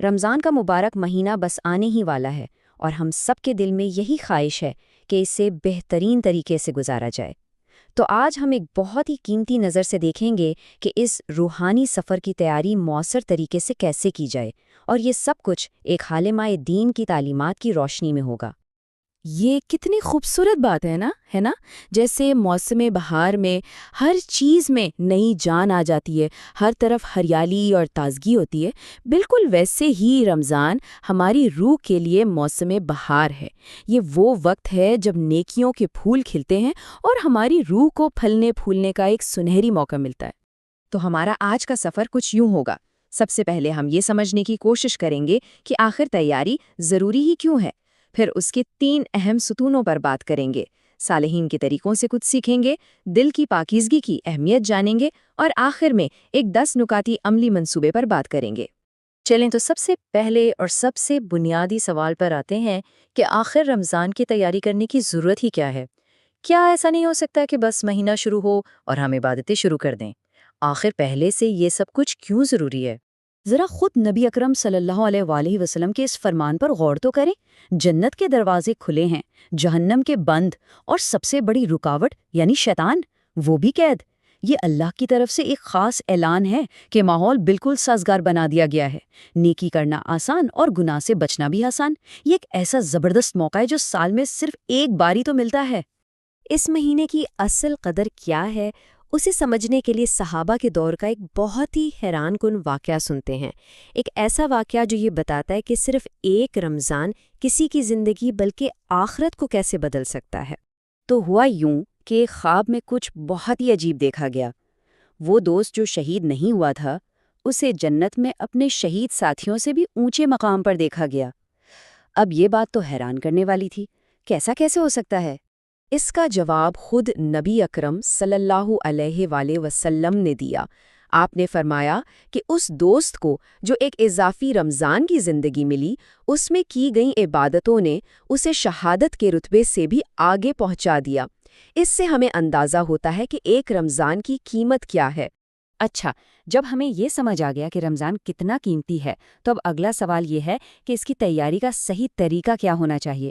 رمضان کا مبارک مہینہ بس آنے ہی والا ہے اور ہم سب کے دل میں یہی خواہش ہے کہ اسے بہترین طریقے سے گزارا جائے۔ تو آج ہم ایک بہت ہی قیمتی نظر سے دیکھیں گے کہ اس روحانی سفر کی تیاری مؤثر طریقے سے کیسے کی جائے، اور یہ سب کچھ ایک عالمہ دین کی تعلیمات کی روشنی میں ہوگا۔ یہ کتنی خوبصورت بات ہے نا؟ جیسے موسم بہار میں ہر چیز میں نئی جان آ جاتی ہے، ہر طرف ہریالی اور تازگی ہوتی ہے، بالکل ویسے ہی رمضان ہماری روح کے لیے موسم بہار ہے۔ یہ وہ وقت ہے جب نیکیوں کے پھول کھلتے ہیں اور ہماری روح کو پھلنے پھولنے کا ایک سنہری موقع ملتا ہے۔ تو ہمارا آج کا سفر کچھ یوں ہوگا۔ سب سے پہلے ہم یہ سمجھنے کی کوشش کریں گے کہ آخر تیاری ضروری ہی کیوں ہے، پھر اس کے 3 اہم ستونوں پر بات کریں گے، صالحین کے طریقوں سے کچھ سیکھیں گے، دل کی پاکیزگی کی اہمیت جانیں گے، اور آخر میں ایک 10 نکاتی عملی منصوبے پر بات کریں گے۔ چلیں تو سب سے پہلے اور سب سے بنیادی سوال پر آتے ہیں کہ آخر رمضان کی تیاری کرنے کی ضرورت ہی کیا ہے؟ کیا ایسا نہیں ہو سکتا کہ بس مہینہ شروع ہو اور ہم عبادتیں شروع کر دیں؟ آخر پہلے سے یہ سب کچھ کیوں ضروری ہے؟ ذرا خود نبی اکرم صلی اللہ علیہ وآلہ وسلم کے اس فرمان پر غور تو کریں۔ جنت کے دروازے کھلے ہیں، جہنم کے بند، اور سب سے بڑی رکاوٹ یعنی شیطان، وہ بھی قید۔ یہ اللہ کی طرف سے ایک خاص اعلان ہے کہ ماحول بالکل سازگار بنا دیا گیا ہے، نیکی کرنا آسان اور گناہ سے بچنا بھی آسان۔ یہ ایک ایسا زبردست موقع ہے جو سال میں صرف ایک بار ہی تو ملتا ہے۔ اس مہینے کی اصل قدر کیا ہے، اسے سمجھنے کے لیے صحابہ کے دور کا ایک بہت ہی حیران کن واقعہ سنتے ہیں۔ ایک ایسا واقعہ جو یہ بتاتا ہے کہ صرف ایک رمضان کسی کی زندگی بلکہ آخرت کو کیسے بدل سکتا ہے۔ تو ہوا یوں کہ خواب میں کچھ بہت ہی عجیب دیکھا گیا۔ وہ دوست جو شہید نہیں ہوا تھا، اسے جنت میں اپنے شہید ساتھیوں سے بھی اونچے مقام پر دیکھا گیا۔ اب یہ بات تو حیران کرنے والی تھی، کیسا کیسے ہو سکتا ہے؟ اس کا جواب خود نبی اکرم صلی اللہ علیہ وآلہ وسلم نے دیا۔ آپ نے فرمایا کہ اس دوست کو جو ایک اضافی رمضان کی زندگی ملی، اس میں کی گئی عبادتوں نے اسے شہادت کے رتبے سے بھی آگے پہنچا دیا۔ اس سے ہمیں اندازہ ہوتا ہے کہ ایک رمضان کی قیمت کیا ہے۔ اچھا، جب ہمیں یہ سمجھ آ گیا کہ رمضان کتنا قیمتی ہے، تو اب اگلا سوال یہ ہے کہ اس کی تیاری کا صحیح طریقہ کیا ہونا چاہیے۔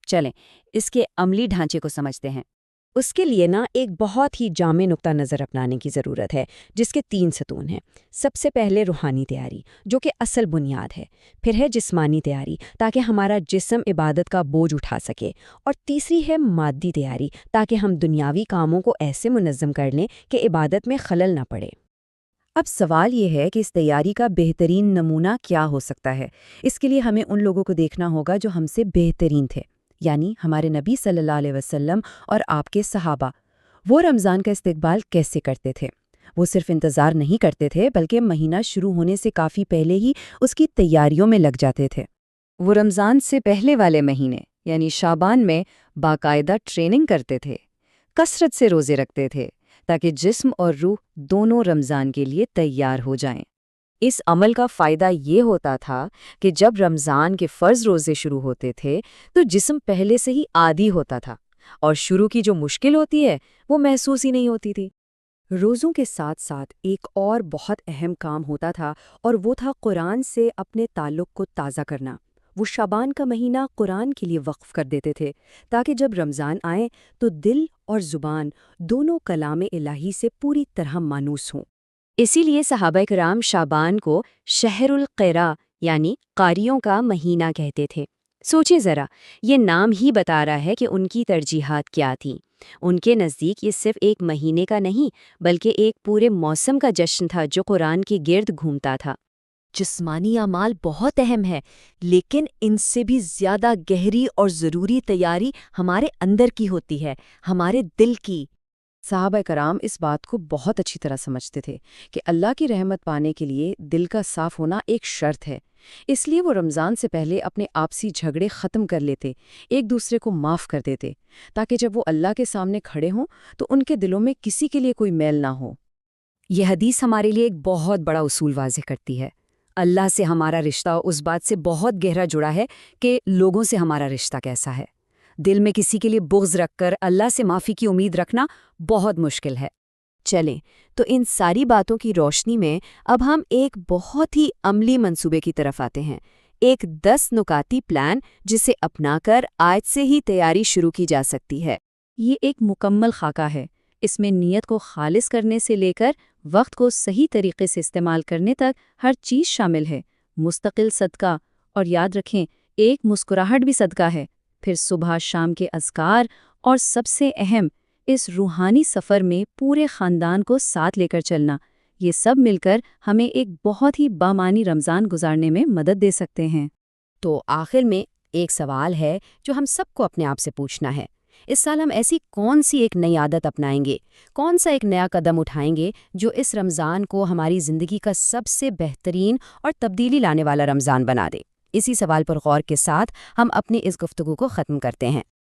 چلیں اس کے عملی ڈھانچے کو سمجھتے ہیں۔ اس کے لیے ایک بہت ہی جامع نقطہ نظر اپنانے کی ضرورت ہے، جس کے 3 ستون ہیں۔ سب سے پہلے روحانی تیاری، جو کہ اصل بنیاد ہے، پھر ہے جسمانی تیاری تاکہ ہمارا جسم عبادت کا بوجھ اٹھا سکے، اور تیسری ہے مادی تیاری تاکہ ہم دنیاوی کاموں کو ایسے منظم کر لیں کہ عبادت میں خلل نہ پڑے۔ اب سوال یہ ہے کہ اس تیاری کا بہترین نمونہ کیا ہو سکتا ہے۔ اس کے لیے ہمیں ان لوگوں کو دیکھنا ہوگا جو ہم سے بہترین تھے، یعنی ہمارے نبی صلی اللہ علیہ وسلم اور آپ کے صحابہ۔ وہ رمضان کا استقبال کیسے کرتے تھے؟ وہ صرف انتظار نہیں کرتے تھے، بلکہ مہینہ شروع ہونے سے کافی پہلے ہی اس کی تیاریوں میں لگ جاتے تھے۔ وہ رمضان سے پہلے والے مہینے یعنی شعبان میں باقاعدہ ٹریننگ کرتے تھے، کثرت سے روزے رکھتے تھے تاکہ جسم اور روح دونوں رمضان کے لیے تیار ہو جائیں۔ اس عمل کا فائدہ یہ ہوتا تھا کہ جب رمضان کے فرض روزے شروع ہوتے تھے تو جسم پہلے سے ہی عادی ہوتا تھا، اور شروع کی جو مشکل ہوتی ہے وہ محسوس ہی نہیں ہوتی تھی۔ روزوں کے ساتھ ساتھ ایک اور بہت اہم کام ہوتا تھا، اور وہ تھا قرآن سے اپنے تعلق کو تازہ کرنا۔ وہ شعبان کا مہینہ قرآن کے لیے وقف کر دیتے تھے تاکہ جب رمضان آئے تو دل اور زبان دونوں کلام الہی سے پوری طرح مانوس ہوں۔ اسی لیے صحابہ کرام شعبان کو شہر القراء یعنی قاریوں کا مہینہ کہتے تھے۔ سوچیں ذرا، یہ نام ہی بتا رہا ہے کہ ان کی ترجیحات کیا تھیں۔ ان کے نزدیک یہ صرف ایک مہینے کا نہیں بلکہ ایک پورے موسم کا جشن تھا جو قرآن کے گرد گھومتا تھا۔ جسمانی اعمال بہت اہم ہے، لیکن ان سے بھی زیادہ گہری اور ضروری تیاری ہمارے اندر کی ہوتی ہے، ہمارے دل کی۔ صحابہ کرام اس بات کو بہت اچھی طرح سمجھتے تھے کہ اللہ کی رحمت پانے کے لیے دل کا صاف ہونا ایک شرط ہے۔ اس لیے وہ رمضان سے پہلے اپنے آپسی جھگڑے ختم کر لیتے، ایک دوسرے کو معاف کر دیتے، تاکہ جب وہ اللہ کے سامنے کھڑے ہوں تو ان کے دلوں میں کسی کے لیے کوئی میل نہ ہو۔ یہ حدیث ہمارے لیے ایک بہت بڑا اصول واضح کرتی ہے۔ اللہ سے ہمارا رشتہ اس بات سے بہت گہرا جڑا ہے کہ لوگوں سے ہمارا رشتہ کیسا ہے۔ دل میں کسی کے لیے بغض رکھ کر اللہ سے معافی کی امید رکھنا بہت مشکل ہے۔ چلیں تو ان ساری باتوں کی روشنی میں اب ہم ایک بہت ہی عملی منصوبے کی طرف آتے ہیں، ایک 10 نکاتی پلان جسے اپنا کر آج سے ہی تیاری شروع کی جا سکتی ہے۔ یہ ایک مکمل خاکہ ہے۔ اس میں نیت کو خالص کرنے سے لے کر وقت کو صحیح طریقے سے استعمال کرنے تک ہر چیز شامل ہے۔ مستقل صدقہ، اور یاد رکھیں ایک مسکراہٹ بھی صدقہ ہے، پھر صبح شام کے اذکار، اور سب سے اہم اس روحانی سفر میں پورے خاندان کو ساتھ لے کر چلنا، یہ سب مل کر ہمیں ایک بہت ہی بامعنی رمضان گزارنے میں مدد دے سکتے ہیں۔ تو آخر میں ایک سوال ہے جو ہم سب کو اپنے آپ سے پوچھنا ہے، اس سال ہم ایسی کون سی ایک نئی عادت اپنائیں گے، کون سا ایک نیا قدم اٹھائیں گے جو اس رمضان کو ہماری زندگی کا سب سے بہترین اور تبدیلی لانے والا رمضان بنا دے؟ اسی سوال پر غور کے ساتھ ہم اپنی اس گفتگو کو ختم کرتے ہیں۔